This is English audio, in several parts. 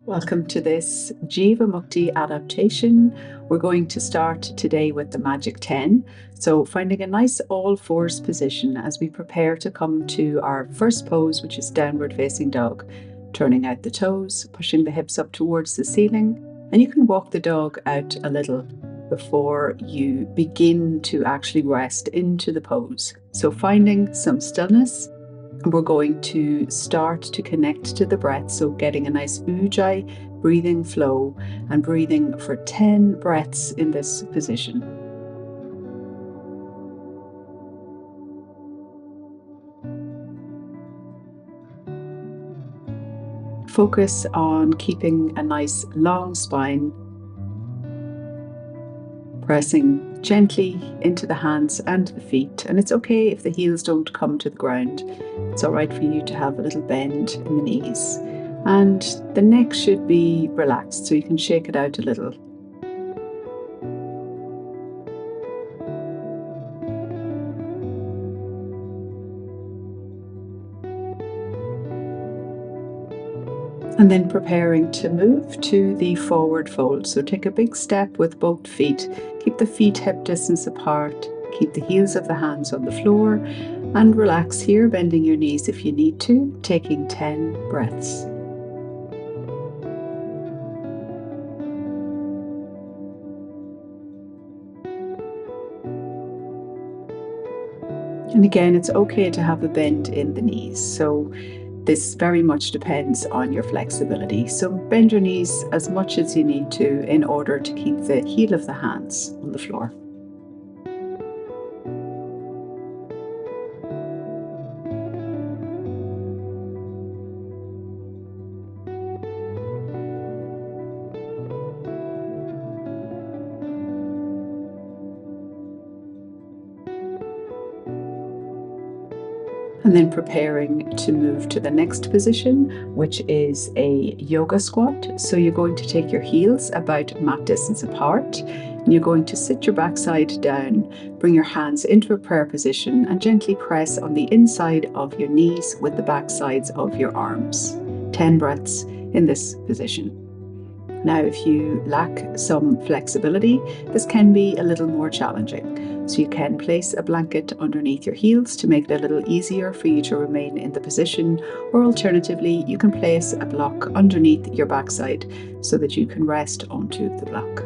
Welcome to this Jivamukti adaptation. We're going to start today with the magic 10. So finding a nice all fours position as we prepare to come to our first pose, which is downward facing dog. Turning out the toes, pushing the hips up towards the ceiling, and you can walk the dog out a little before you begin to actually rest into the pose. So finding some stillness. We're going to start to connect to the breath, so getting a nice ujjayi breathing flow and breathing for 10 breaths in this position. Focus on keeping a nice long spine, pressing gently into the hands and the feet. And it's okay if the heels don't come to the ground. It's all right for you to have a little bend in the knees. And the neck should be relaxed, so you can shake it out a little. And then preparing to move to the forward fold. So take a big step with both feet. Keep the feet hip distance apart. Keep the heels of the hands on the floor. And relax here, bending your knees if you need to, taking 10 breaths. And again, it's okay to have a bend in the knees. So this very much depends on your flexibility. So bend your knees as much as you need to in order to keep the heel of the hands on the floor. And then preparing to move to the next position, which is a yoga squat. So you're going to take your heels about mat distance apart, and you're going to sit your backside down, bring your hands into a prayer position, and gently press on the inside of your knees with the back sides of your arms. 10 breaths in this position. Now, if you lack some flexibility, this can be a little more challenging. So you can place a blanket underneath your heels to make it a little easier for you to remain in the position, or alternatively, you can place a block underneath your backside so that you can rest onto the block.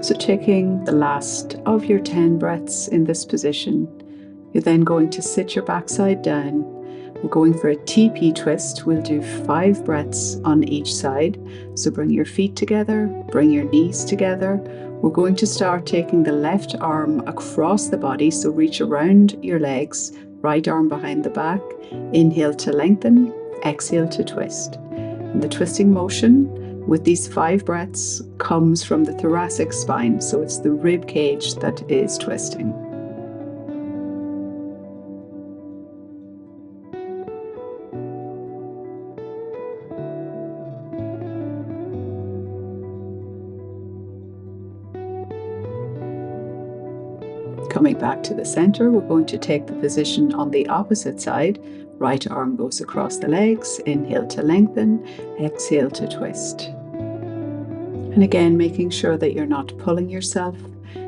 So taking the last of your 10 breaths in this position, you're then going to sit your backside down. We're going for a TP twist. We'll do 5 breaths on each side. So bring your feet together, bring your knees together. We're going to start taking the left arm across the body, so reach around your legs, right arm behind the back. Inhale to lengthen, exhale to twist. And the twisting motion with these 5 breaths comes from the thoracic spine, so it's the rib cage that is twisting. Coming back to the center, we're going to take the position on the opposite side. Right arm goes across the legs, inhale to lengthen, exhale to twist. And again, making sure that you're not pulling yourself.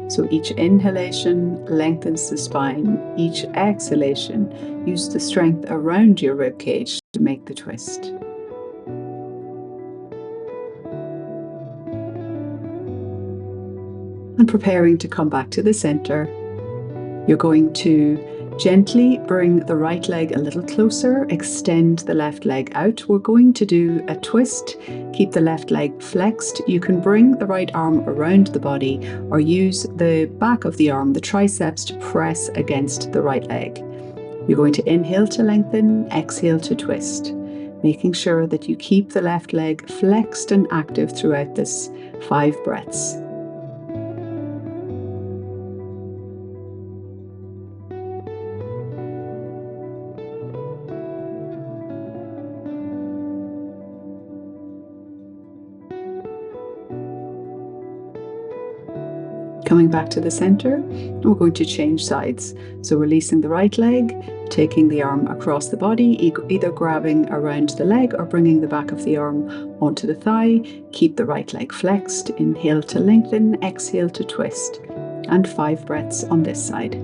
So each inhalation lengthens the spine. Each exhalation, use the strength around your rib cage to make the twist. And preparing to come back to the center, you're going to gently bring the right leg a little closer, extend the left leg out. We're going to do a twist, keep the left leg flexed. You can bring the right arm around the body or use the back of the arm, the triceps, to press against the right leg. You're going to inhale to lengthen, exhale to twist, making sure that you keep the left leg flexed and active throughout this 5 breaths. Coming back to the center, we're going to change sides. So releasing the right leg, taking the arm across the body, either grabbing around the leg or bringing the back of the arm onto the thigh. Keep the right leg flexed. Inhale to lengthen, exhale to twist. And 5 breaths on this side.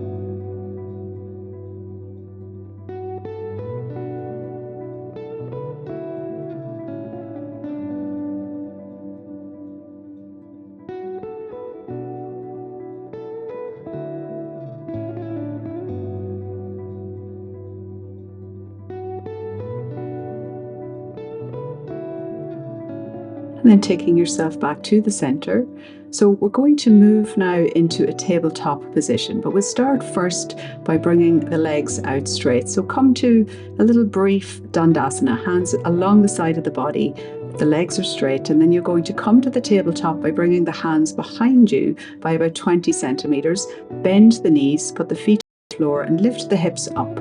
And then taking yourself back to the center. So we're going to move now into a tabletop position, but we'll start first by bringing the legs out straight. So come to a little brief Dandasana, hands along the side of the body. The legs are straight, and then you're going to come to the tabletop by bringing the hands behind you by about 20 centimeters. Bend the knees, put the feet on the floor, and lift the hips up.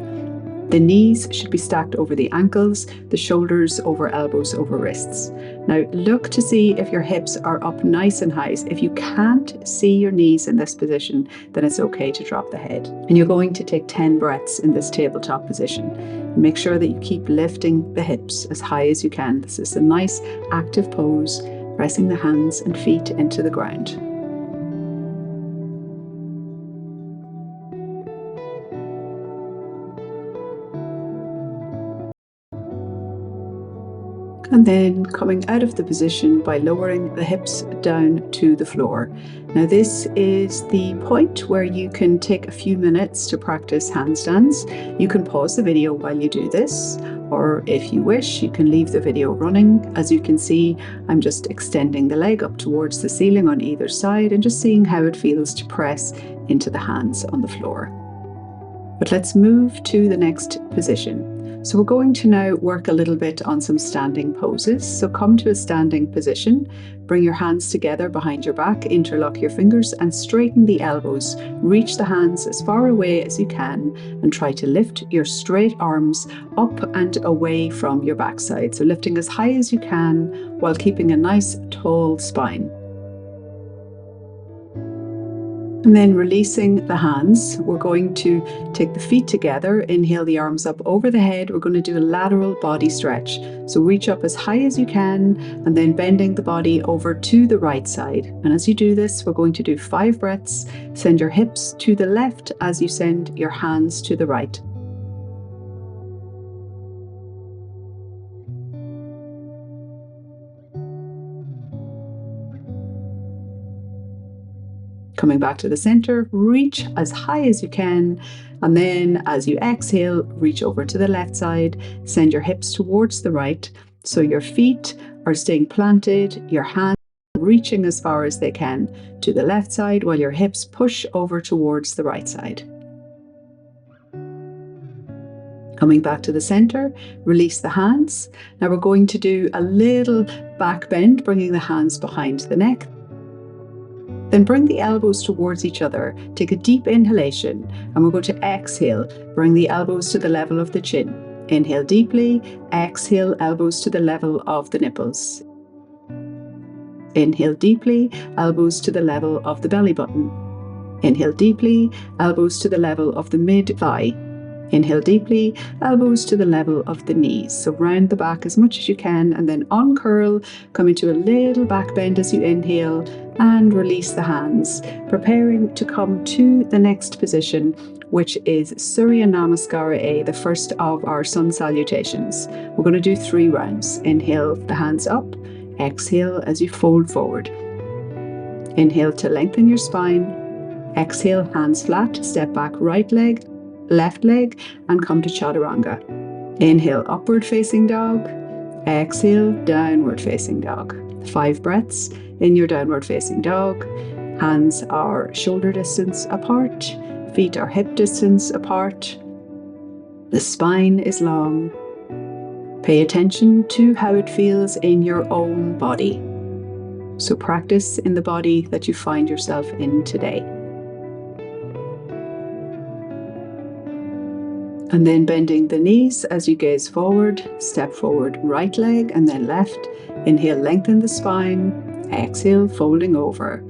The knees should be stacked over the ankles, the shoulders over elbows over wrists. Now look to see if your hips are up nice and high. If you can't see your knees in this position, then it's okay to drop the head. And you're going to take 10 breaths in this tabletop position. Make sure that you keep lifting the hips as high as you can. This is a nice active pose, pressing the hands and feet into the ground. And then coming out of the position by lowering the hips down to the floor. Now this is the point where you can take a few minutes to practice handstands. You can pause the video while you do this, or if you wish, you can leave the video running. As you can see, I'm just extending the leg up towards the ceiling on either side and just seeing how it feels to press into the hands on the floor. But let's move to the next position. So we're going to now work a little bit on some standing poses. So come to a standing position, bring your hands together behind your back, interlock your fingers and straighten the elbows. Reach the hands as far away as you can and try to lift your straight arms up and away from your backside. So lifting as high as you can while keeping a nice tall spine. And then releasing the hands, we're going to take the feet together, inhale the arms up over the head. We're going to do a lateral body stretch. So reach up as high as you can and then bending the body over to the right side. And as you do this, we're going to do 5 breaths. Send your hips to the left as you send your hands to the right. Coming back to the center, reach as high as you can, and then as you exhale, reach over to the left side, send your hips towards the right, so your feet are staying planted, your hands are reaching as far as they can to the left side, while your hips push over towards the right side. Coming back to the center, release the hands. Now we're going to do a little back bend, bringing the hands behind the neck. Then bring the elbows towards each other. Take a deep inhalation and we're going to exhale. Bring the elbows to the level of the chin. Inhale deeply, exhale, elbows to the level of the nipples. Inhale deeply, elbows to the level of the belly button. Inhale deeply, elbows to the level of the mid-thigh. Inhale deeply, elbows to the level of the knees. So round the back as much as you can and then uncurl, come into a little back bend as you inhale and release the hands, preparing to come to the next position, which is Surya Namaskara A, the first of our sun salutations. We're going to do 3 rounds. Inhale the hands up, exhale as you fold forward. Inhale to lengthen your spine, exhale hands flat, step back right leg, left leg and come to Chaturanga. Inhale upward facing dog, exhale downward facing dog. 5 breaths in your downward facing dog. Hands are shoulder distance apart, feet are hip distance apart. The spine is long. Pay attention to how it feels in your own body. So practice in the body that you find yourself in today. And then bending the knees as you gaze forward, step forward right leg and then left. Inhale, lengthen the spine. Exhale, folding over.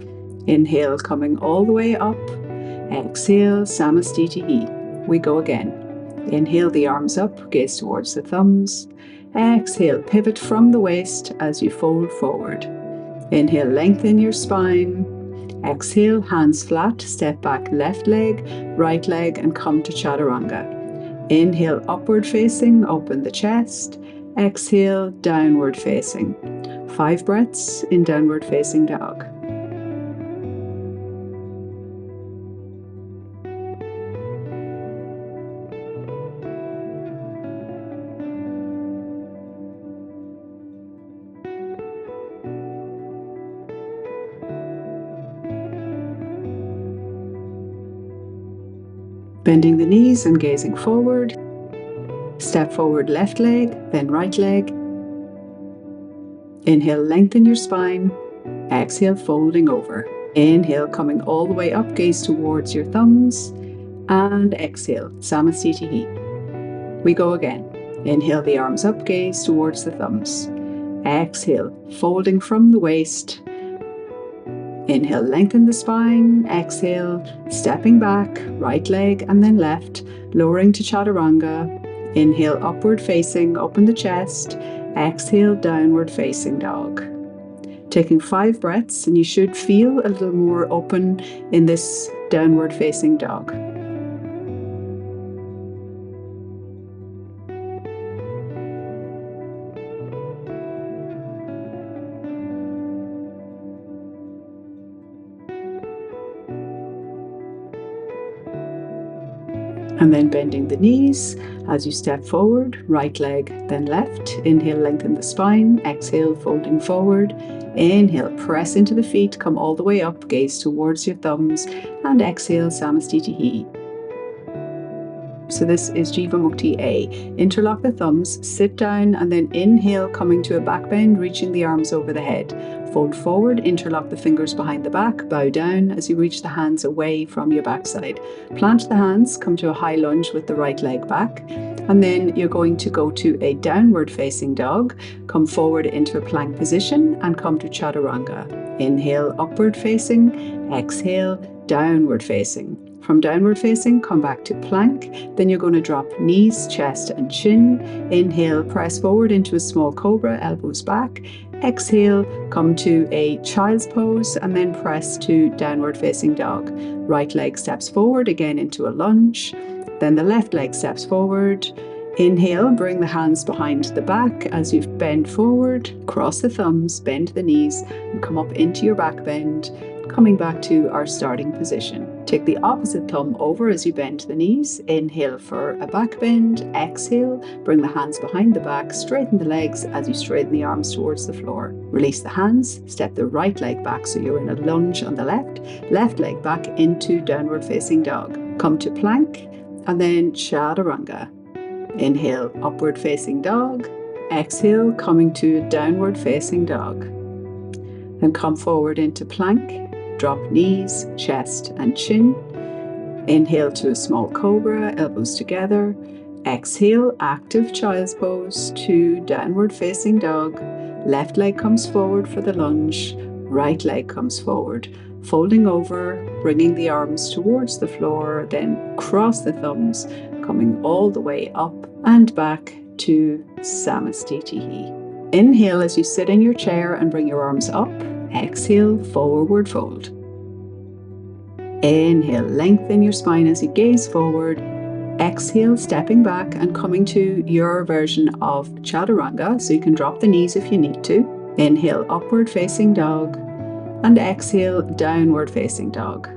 Inhale, coming all the way up. Exhale, Samastitihi. We go again. Inhale the arms up, gaze towards the thumbs. Exhale, pivot from the waist as you fold forward. Inhale, lengthen your spine. Exhale, hands flat, step back left leg, right leg, and come to Chaturanga. Inhale, upward facing, open the chest. Exhale, downward facing. 5 breaths in downward facing dog. Bending the knees and gazing forward. Step forward left leg, then right leg. Inhale, lengthen your spine. Exhale, folding over. Inhale, coming all the way up, gaze towards your thumbs. And exhale, Samastitihi. We go again. Inhale the arms up, gaze towards the thumbs. Exhale, folding from the waist. Inhale, lengthen the spine. Exhale, stepping back, right leg and then left, lowering to Chaturanga. Inhale, upward facing, open the chest. Exhale, downward facing dog. Taking 5 breaths, and you should feel a little more open in this downward facing dog. And then bending the knees as you step forward, right leg, then left. Inhale, lengthen the spine. Exhale, folding forward. Inhale, press into the feet, come all the way up, gaze towards your thumbs, and exhale, Samastitihi. So this is Jivamukti A. Interlock the thumbs, sit down, and then inhale, coming to a back bend, reaching the arms over the head. Fold forward, interlock the fingers behind the back, bow down as you reach the hands away from your backside. Plant the hands, come to a high lunge with the right leg back, and then you're going to go to a downward facing dog, come forward into a plank position and come to Chaturanga. Inhale, upward facing, exhale, downward facing. From downward facing, come back to plank. Then you're going to drop knees, chest and chin. Inhale, press forward into a small cobra, elbows back. Exhale, come to a child's pose and then press to downward facing dog. Right leg steps forward again into a lunge. Then the left leg steps forward. Inhale, bring the hands behind the back as you bend forward. Cross the thumbs, bend the knees and come up into your back bend. Coming back to our starting position. Take the opposite thumb over as you bend the knees. Inhale for a back bend. Exhale, bring the hands behind the back. Straighten the legs as you straighten the arms towards the floor. Release the hands. Step the right leg back so you're in a lunge on the left. Left leg back into downward facing dog. Come to plank and then Chaturanga. Inhale, upward facing dog. Exhale, coming to downward facing dog. Then come forward into plank. Drop knees, chest and chin. Inhale to a small cobra, elbows together. Exhale, active child's pose to downward facing dog. Left leg comes forward for the lunge. Right leg comes forward. Folding over, bringing the arms towards the floor, then cross the thumbs, coming all the way up and back to Samastitihi. Inhale as you sit in your chair and bring your arms up. Exhale, forward fold. Inhale, lengthen your spine as you gaze forward. Exhale, stepping back and coming to your version of Chaturanga, so you can drop the knees if you need to. Inhale, upward facing dog, and exhale, downward facing dog.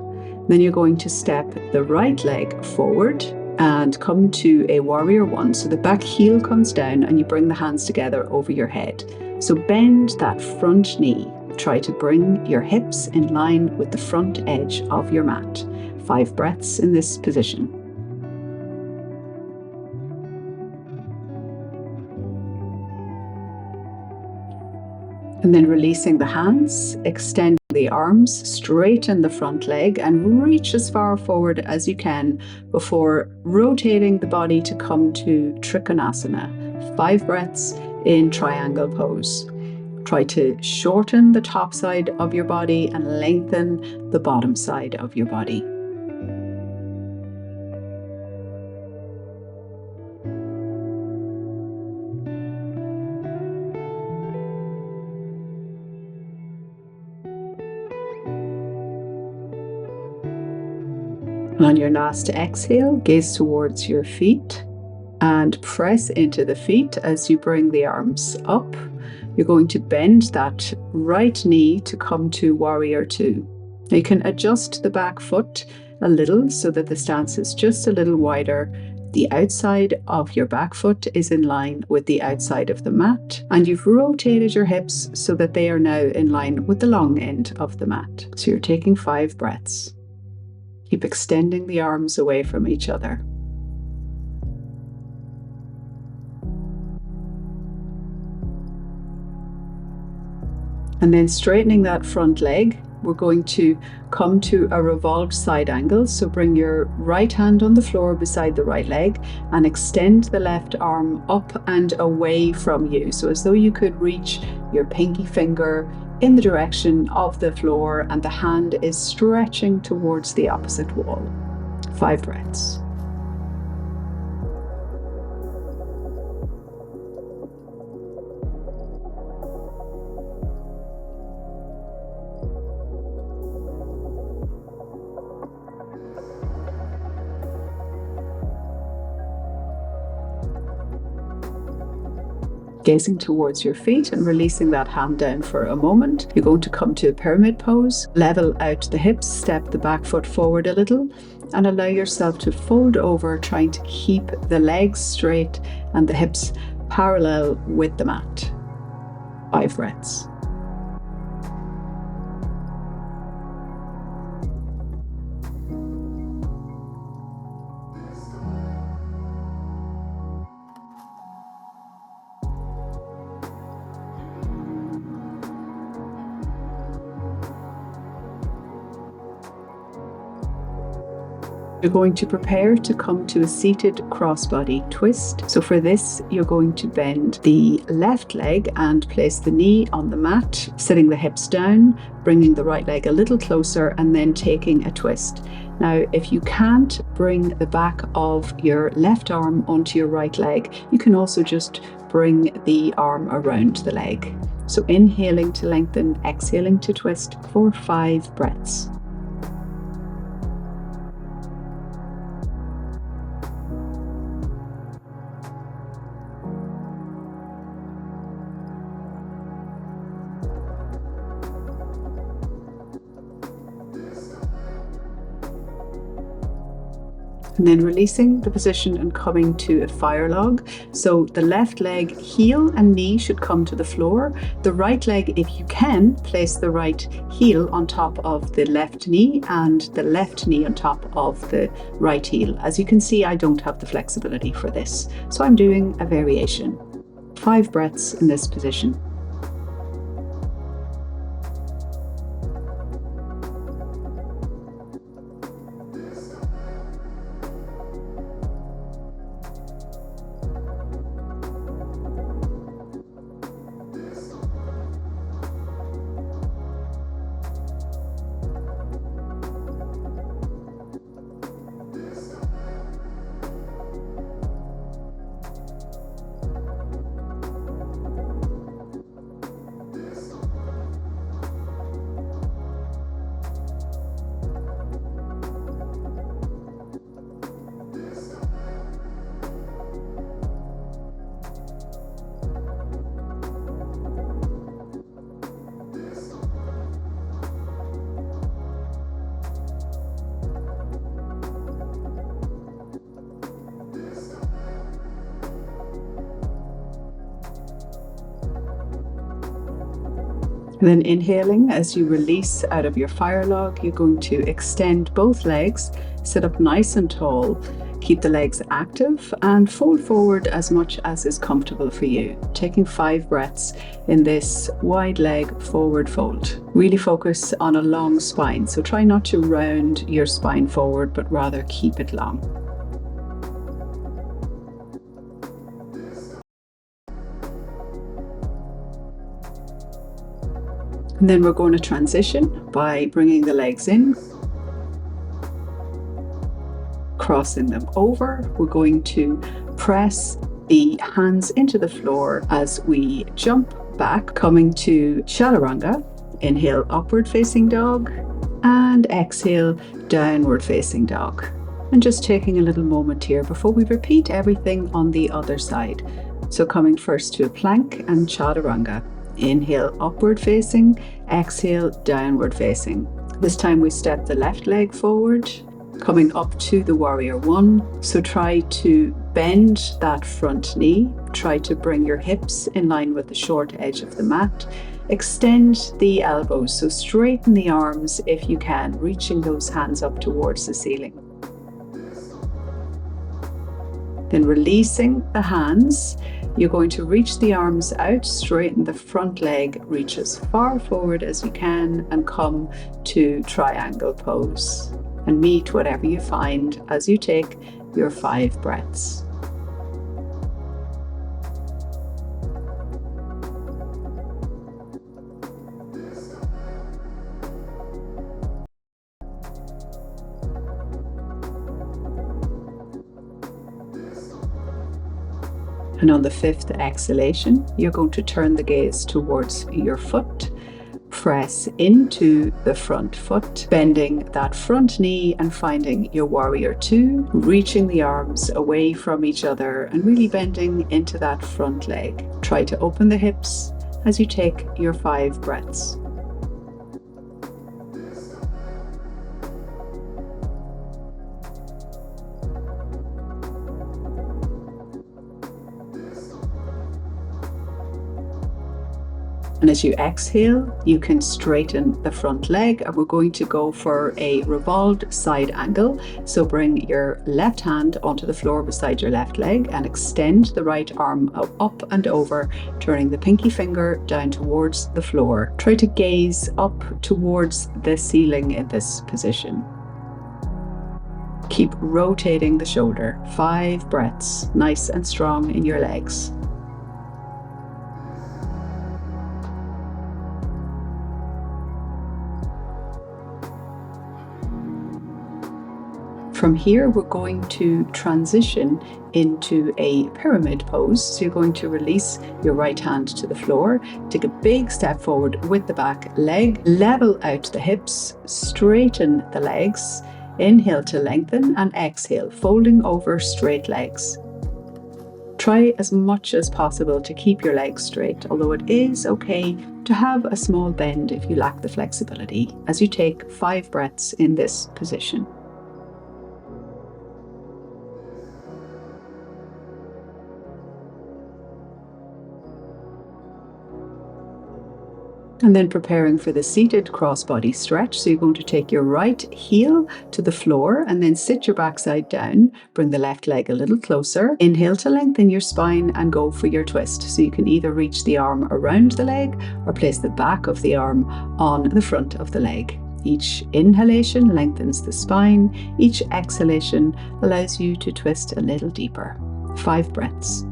Then you're going to step the right leg forward and come to a warrior one. So the back heel comes down and you bring the hands together over your head. So bend that front knee. Try to bring your hips in line with the front edge of your mat. 5 breaths in this position. And then releasing the hands, extend the arms, straighten the front leg and reach as far forward as you can before rotating the body to come to Trikonasana. 5 breaths in triangle pose. Try to shorten the top side of your body and lengthen the bottom side of your body. And on your last exhale, gaze towards your feet and press into the feet as you bring the arms up. You're going to bend that right knee to come to warrior two. Now you can adjust the back foot a little so that the stance is just a little wider. The outside of your back foot is in line with the outside of the mat, and you've rotated your hips so that they are now in line with the long end of the mat. So you're taking 5 breaths. Keep extending the arms away from each other. And then straightening that front leg, we're going to come to a revolved side angle. So bring your right hand on the floor beside the right leg and extend the left arm up and away from you. So as though you could reach your pinky finger in the direction of the floor and the hand is stretching towards the opposite wall. 5 breaths. Gazing towards your feet and releasing that hand down for a moment. You're going to come to a pyramid pose, level out the hips, step the back foot forward a little, and allow yourself to fold over, trying to keep the legs straight and the hips parallel with the mat. 5 breaths. You're going to prepare to come to a seated crossbody twist. So for this, you're going to bend the left leg and place the knee on the mat, sitting the hips down, bringing the right leg a little closer, and then taking a twist. Now, if you can't bring the back of your left arm onto your right leg, you can also just bring the arm around the leg. So inhaling to lengthen, exhaling to twist for 5 breaths. And then releasing the position and coming to a fire log. So the left leg, heel and knee should come to the floor. The right leg, if you can, place the right heel on top of the left knee and the left knee on top of the right heel. As you can see, I don't have the flexibility for this, so I'm doing a variation. 5 breaths in this position. And then inhaling, as you release out of your fire log, you're going to extend both legs, sit up nice and tall, keep the legs active and fold forward as much as is comfortable for you. Taking 5 breaths in this wide leg forward fold. Really focus on a long spine, so try not to round your spine forward, but rather keep it long. And then we're going to transition by bringing the legs in, crossing them over. We're going to press the hands into the floor as we jump back, coming to chaturanga. Inhale, upward facing dog, and exhale, downward facing dog. And just taking a little moment here before we repeat everything on the other side. So coming first to a plank and chaturanga. Inhale, upward facing, exhale, downward facing. This time we step the left leg forward, coming up to the warrior one. So try to bend that front knee, try to bring your hips in line with the short edge of the mat. Extend the elbows, so straighten the arms if you can, reaching those hands up towards the ceiling. Then releasing the hands, you're going to reach the arms out, straighten the front leg, reach as far forward as you can, and come to triangle pose. And meet whatever you find as you take your 5 breaths. And on the 5th exhalation, you're going to turn the gaze towards your foot. Press into the front foot, bending that front knee and finding your warrior two, reaching the arms away from each other and really bending into that front leg. Try to open the hips as you take your 5 breaths. And as you exhale, you can straighten the front leg, and we're going to go for a revolved side angle. So bring your left hand onto the floor beside your left leg and extend the right arm up and over, turning the pinky finger down towards the floor. Try to gaze up towards the ceiling in this position. Keep rotating the shoulder. 5 breaths, nice and strong in your legs. From here, we're going to transition into a pyramid pose. So you're going to release your right hand to the floor, take a big step forward with the back leg, level out the hips, straighten the legs, inhale to lengthen and exhale, folding over straight legs. Try as much as possible to keep your legs straight, although it is okay to have a small bend if you lack the flexibility, as you take 5 breaths in this position. And then preparing for the seated crossbody stretch. So you're going to take your right heel to the floor and then sit your backside down. Bring the left leg a little closer. Inhale to lengthen your spine and go for your twist. So you can either reach the arm around the leg or place the back of the arm on the front of the leg. Each inhalation lengthens the spine. Each exhalation allows you to twist a little deeper. 5 breaths.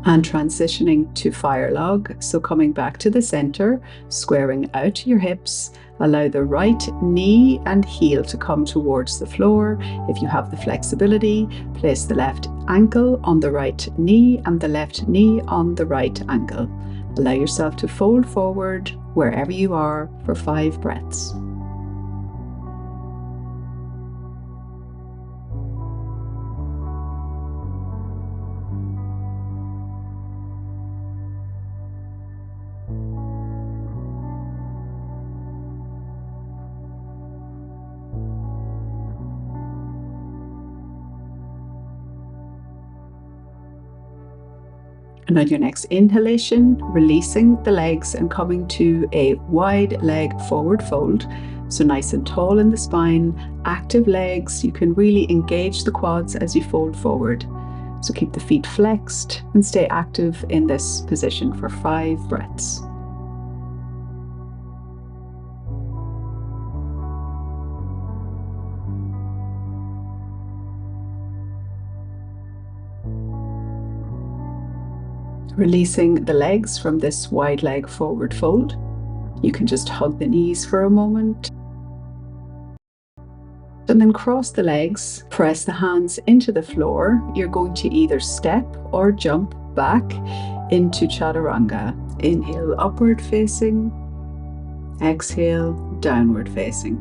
And transitioning to fire log. So coming back to the center, squaring out your hips, allow the right knee and heel to come towards the floor. If you have the flexibility, place the left ankle on the right knee and the left knee on the right ankle. Allow yourself to fold forward wherever you are for 5 breaths. And on your next inhalation, releasing the legs and coming to a wide leg forward fold. So nice and tall in the spine, active legs. You can really engage the quads as you fold forward. So keep the feet flexed and stay active in this position for 5 breaths. Releasing the legs from this wide leg forward fold. You can just hug the knees for a moment. And then cross the legs, press the hands into the floor. You're going to either step or jump back into Chaturanga. Inhale, upward facing. Exhale, downward facing.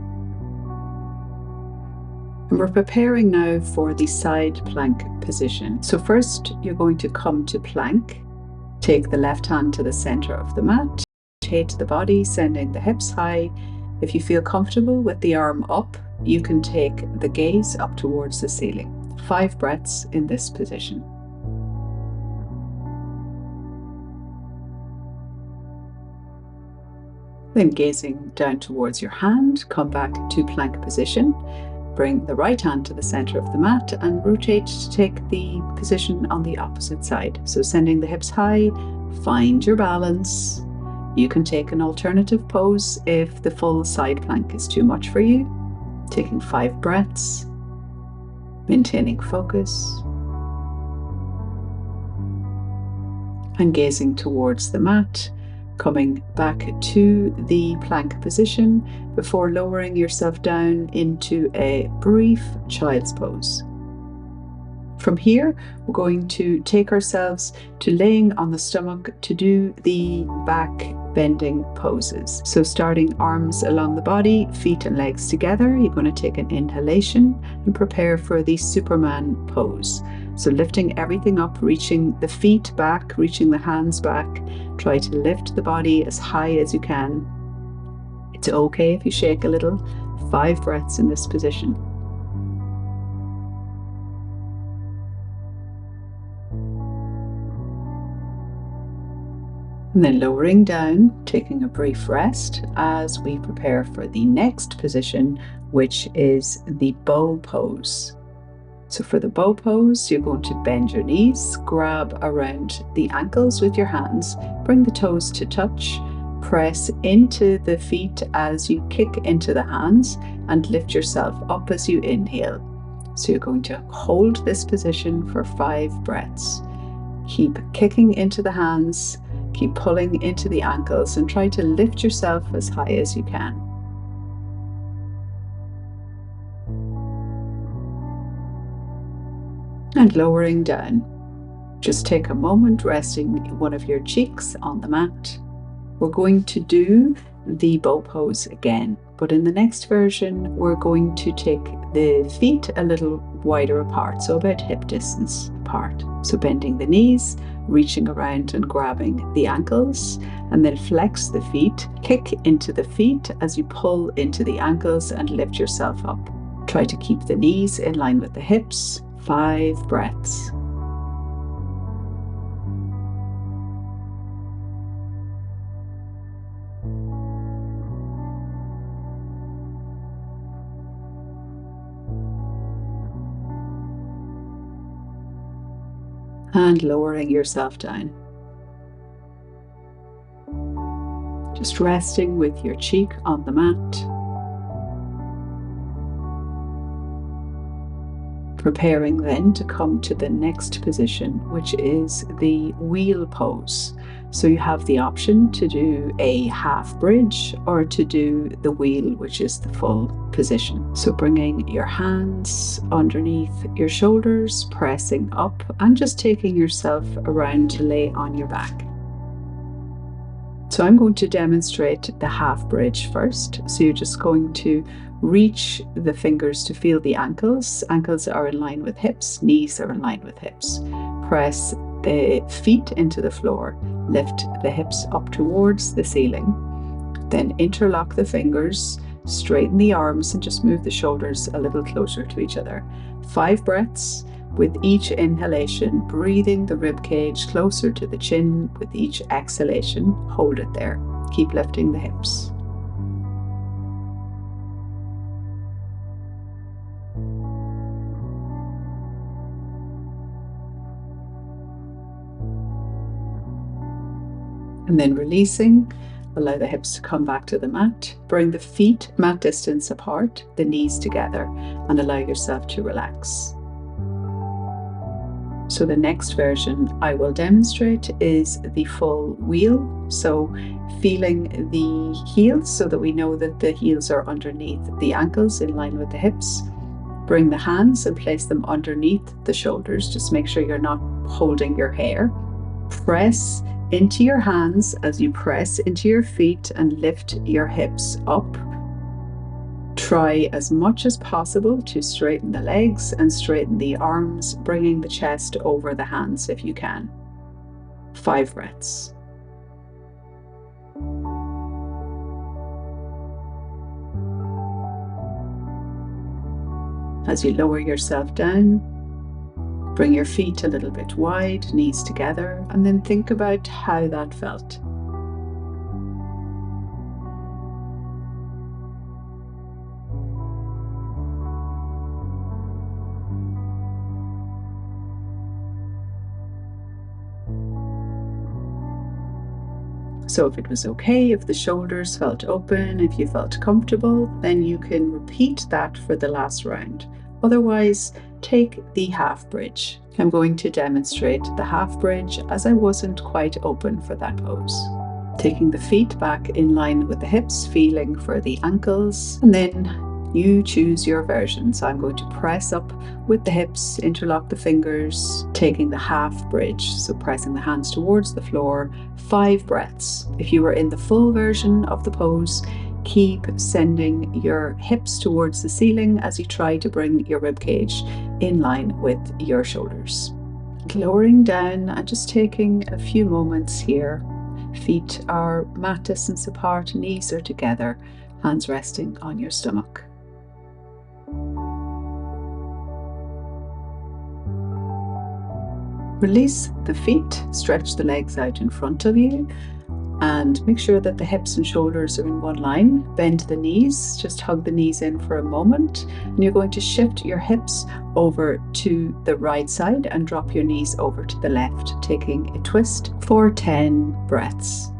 And we're preparing now for the side plank position. So first, you're going to come to plank. Take the left hand to the center of the mat. Rotate the body, sending the hips high. If you feel comfortable with the arm up, you can take the gaze up towards the ceiling. 5 breaths in this position. Then gazing down towards your hand, come back to plank position. Bring the right hand to the center of the mat and rotate to take the position on the opposite side. So sending the hips high, find your balance. You can take an alternative pose if the full side plank is too much for you. Taking 5 breaths, maintaining focus, and gazing towards the mat, coming back to the plank position before lowering yourself down into a brief child's pose. From here, we're going to take ourselves to laying on the stomach to do the back bending poses. So starting arms along the body, feet and legs together, you're going to take an inhalation and prepare for the Superman pose. So lifting everything up, reaching the feet back, reaching the hands back. Try to lift the body as high as you can. It's okay if you shake a little. 5 breaths in this position. And then lowering down, taking a brief rest as we prepare for the next position, which is the bow pose. So for the bow pose, you're going to bend your knees, grab around the ankles with your hands, bring the toes to touch, press into the feet as you kick into the hands, and lift yourself up as you inhale. So you're going to hold this position for 5 breaths. Keep kicking into the hands, keep pulling into the ankles, and try to lift yourself as high as you can. And lowering down. Just take a moment resting one of your cheeks on the mat. We're going to do the bow pose again, but in the next version, we're going to take the feet a little wider apart, so about hip distance apart. So bending the knees, reaching around and grabbing the ankles, and then flex the feet, kick into the feet as you pull into the ankles and lift yourself up. Try to keep the knees in line with the hips. 5 breaths. And lowering yourself down. Just resting with your cheek on the mat. Preparing then to come to the next position, which is the wheel pose. So you have the option to do a half bridge or to do the wheel, which is the full position. So bringing your hands underneath your shoulders, pressing up and just taking yourself around to lay on your back. So I'm going to demonstrate the half bridge first. So you're just going to reach the fingers to feel the ankles. Ankles are in line with hips, knees are in line with hips. Press the feet into the floor, lift the hips up towards the ceiling. Then interlock the fingers, straighten the arms and just move the shoulders a little closer to each other. 5 breaths. With each inhalation, breathing the rib cage closer to the chin. With each exhalation, hold it there. Keep lifting the hips. And then releasing, allow the hips to come back to the mat. Bring the feet mat distance apart, the knees together, and allow yourself to relax. So the next version I will demonstrate is the full wheel. So feeling the heels so that we know that the heels are underneath the ankles in line with the hips. Bring the hands and place them underneath the shoulders. Just make sure you're not holding your hair. Press into your hands as you press into your feet and lift your hips up. Try as much as possible to straighten the legs and straighten the arms, bringing the chest over the hands if you can. 5 breaths. As you lower yourself down, bring your feet a little bit wide, knees together, and then think about how that felt. So if it was okay, if the shoulders felt open, if you felt comfortable, then you can repeat that for the last round. Otherwise, take the half bridge. I'm going to demonstrate the half bridge as I wasn't quite open for that pose. Taking the feet back in line with the hips, feeling for the ankles, and then you choose your version. So I'm going to press up with the hips, interlock the fingers, taking the half bridge. So pressing the hands towards the floor, 5 breaths. If you were in the full version of the pose, keep sending your hips towards the ceiling as you try to bring your rib cage in line with your shoulders. Lowering down and just taking a few moments here. Feet are mat distance apart, knees are together, hands resting on your stomach. Release the feet, stretch the legs out in front of you, and make sure that the hips and shoulders are in one line. Bend the knees, just hug the knees in for a moment, and you're going to shift your hips over to the right side and drop your knees over to the left, taking a twist for 10 breaths.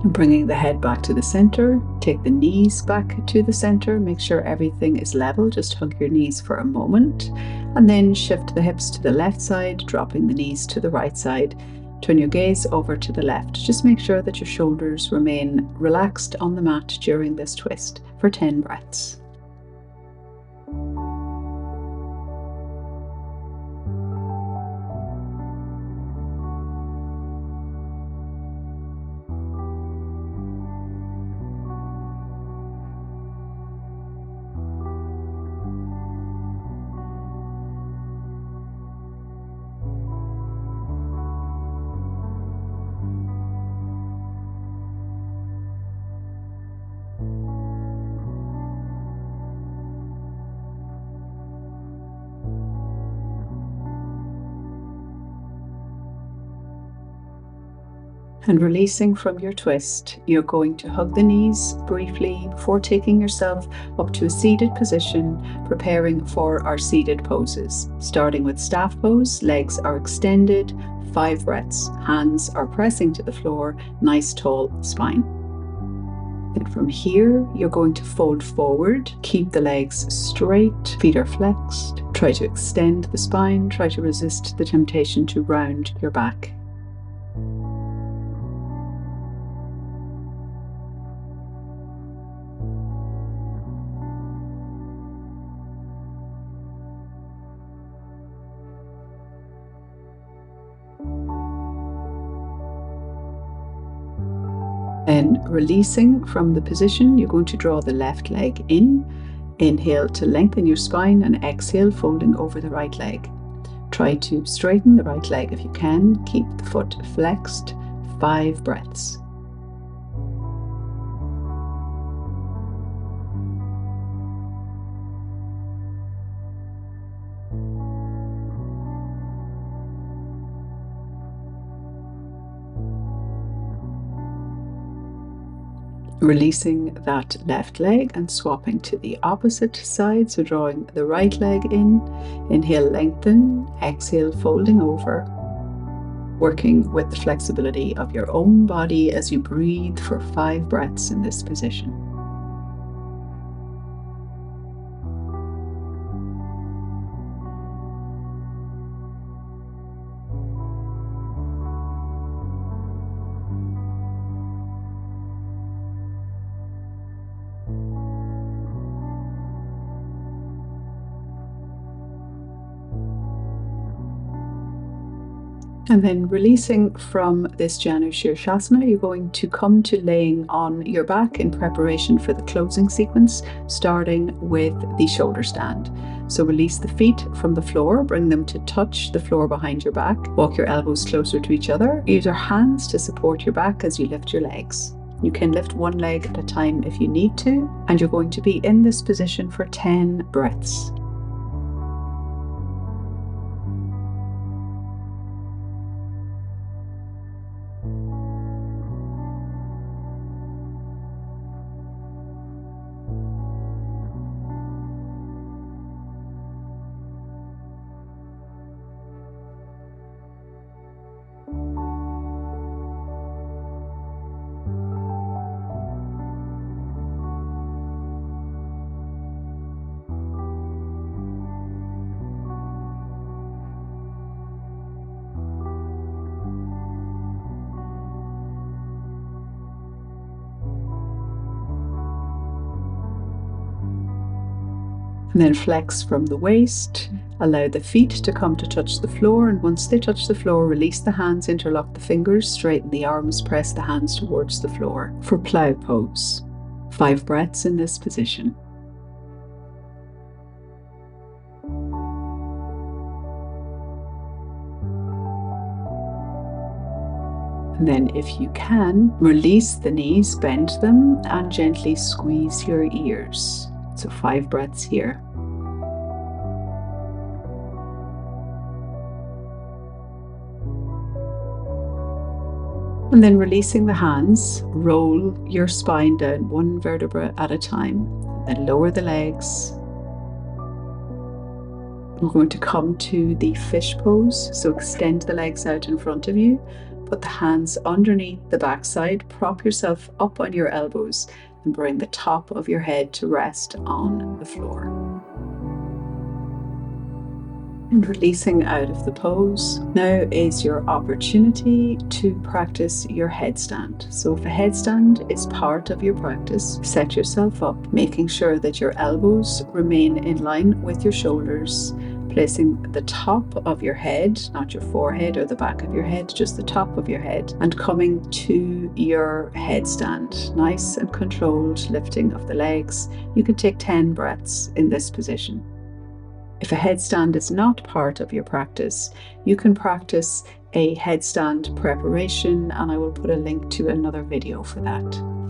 Bringing the head back to the center, take the knees back to the center, make sure everything is level, just hug your knees for a moment, and then shift the hips to the left side, dropping the knees to the right side. Turn your gaze over to the left. Just make sure that your shoulders remain relaxed on the mat during this twist for 10 breaths. And releasing from your twist, you're going to hug the knees briefly before taking yourself up to a seated position, preparing for our seated poses. Starting with staff pose, legs are extended, 5 breaths, hands are pressing to the floor, nice tall spine. Then from here, you're going to fold forward, keep the legs straight, feet are flexed. Try to extend the spine, try to resist the temptation to round your back. Then releasing from the position, you're going to draw the left leg in. Inhale to lengthen your spine and exhale, folding over the right leg. Try to straighten the right leg if you can. Keep the foot flexed. 5 breaths. Releasing that left leg and swapping to the opposite side, so drawing the right leg in. Inhale, lengthen. Exhale, folding over. Working with the flexibility of your own body as you breathe for 5 breaths in this position. And then releasing from this Janu Shirshasana, you're going to come to laying on your back in preparation for the closing sequence, starting with the shoulder stand. So release the feet from the floor, bring them to touch the floor behind your back. Walk your elbows closer to each other. Use your hands to support your back as you lift your legs. You can lift one leg at a time if you need to, and you're going to be in this position for 10 breaths. And then flex from the waist, allow the feet to come to touch the floor, and once they touch the floor, release the hands, interlock the fingers, straighten the arms, press the hands towards the floor for plow pose. 5 breaths in this position. And then if you can, release the knees, bend them, and gently squeeze your ears. So 5 breaths here. And then releasing the hands, roll your spine down 1 vertebra at a time, then lower the legs. We're going to come to the fish pose, so extend the legs out in front of you, put the hands underneath the backside, prop yourself up on your elbows, and bring the top of your head to rest on the floor. And releasing out of the pose. Now is your opportunity to practice your headstand. So if a headstand is part of your practice, set yourself up, making sure that your elbows remain in line with your shoulders, placing the top of your head, not your forehead or the back of your head, just the top of your head, and coming to your headstand. Nice and controlled lifting of the legs. You can take 10 breaths in this position. If a headstand is not part of your practice, you can practice a headstand preparation, and I will put a link to another video for that.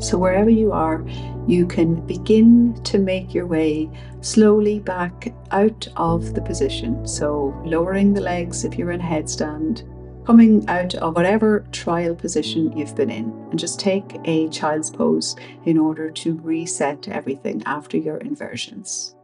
So wherever you are, you can begin to make your way slowly back out of the position. So lowering the legs if you're in headstand, coming out of whatever trial position you've been in, and just take a child's pose in order to reset everything after your inversions.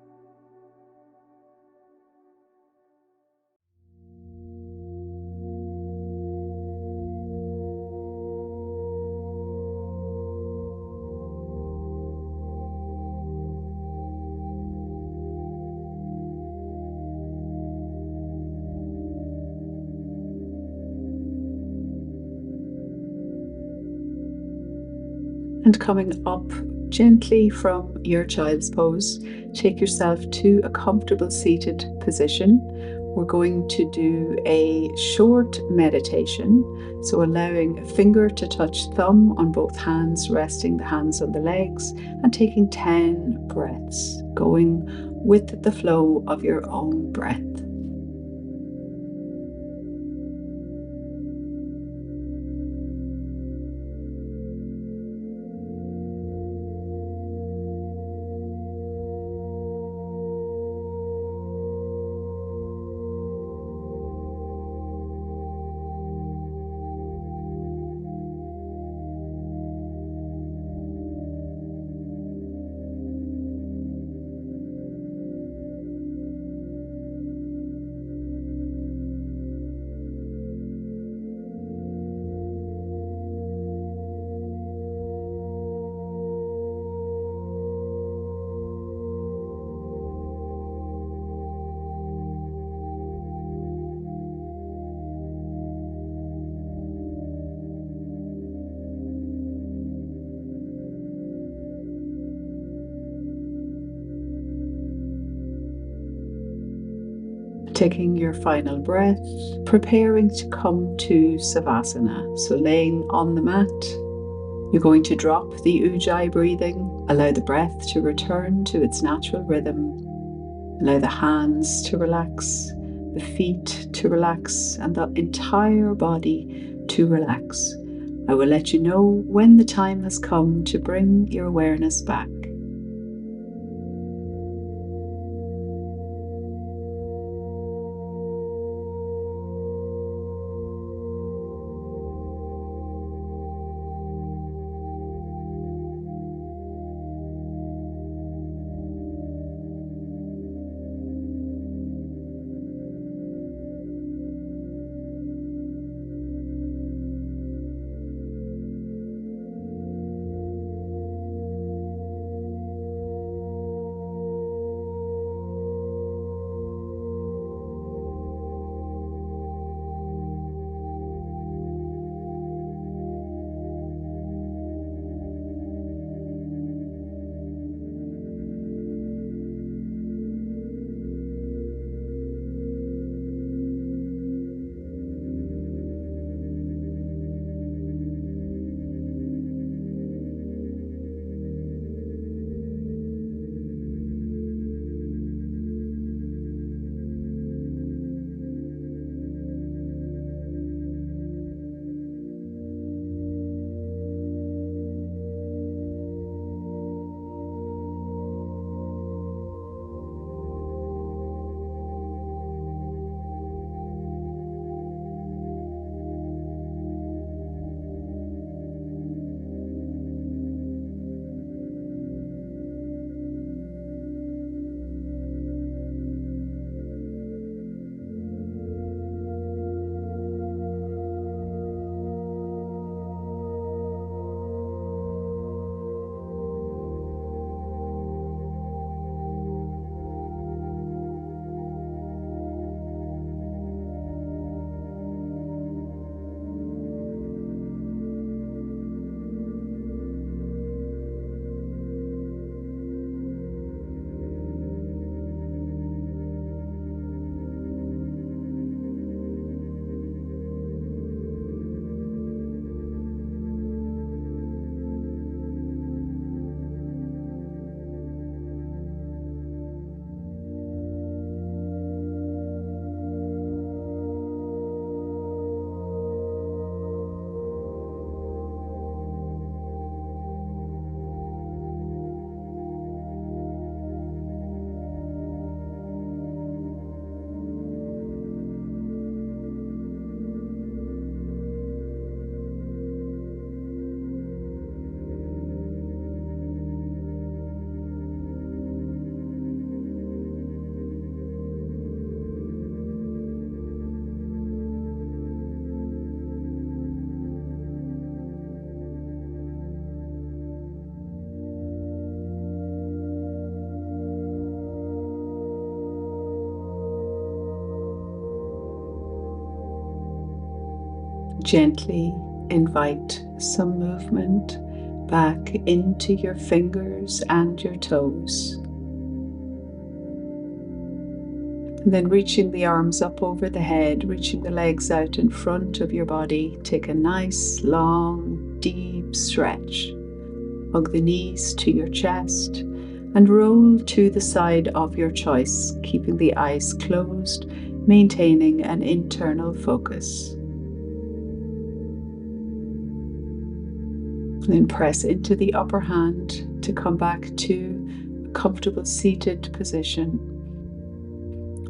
And coming up gently from your child's pose, take yourself to a comfortable seated position. We're going to do a short meditation, so allowing a finger to touch thumb on both hands, resting the hands on the legs, and taking 10 breaths, going with the flow of your own breath. Taking your final breath, preparing to come to Savasana. So laying on the mat, you're going to drop the Ujjayi breathing, allow the breath to return to its natural rhythm, allow the hands to relax, the feet to relax, and the entire body to relax. I will let you know when the time has come to bring your awareness back. Gently invite some movement back into your fingers and your toes. And then reaching the arms up over the head, reaching the legs out in front of your body. Take a nice, long, deep stretch. Hug the knees to your chest and roll to the side of your choice, keeping the eyes closed, maintaining an internal focus. Then press into the upper hand to come back to a comfortable seated position.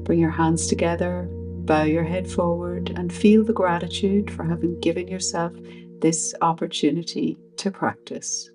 Bring your hands together, bow your head forward, and feel the gratitude for having given yourself this opportunity to practice.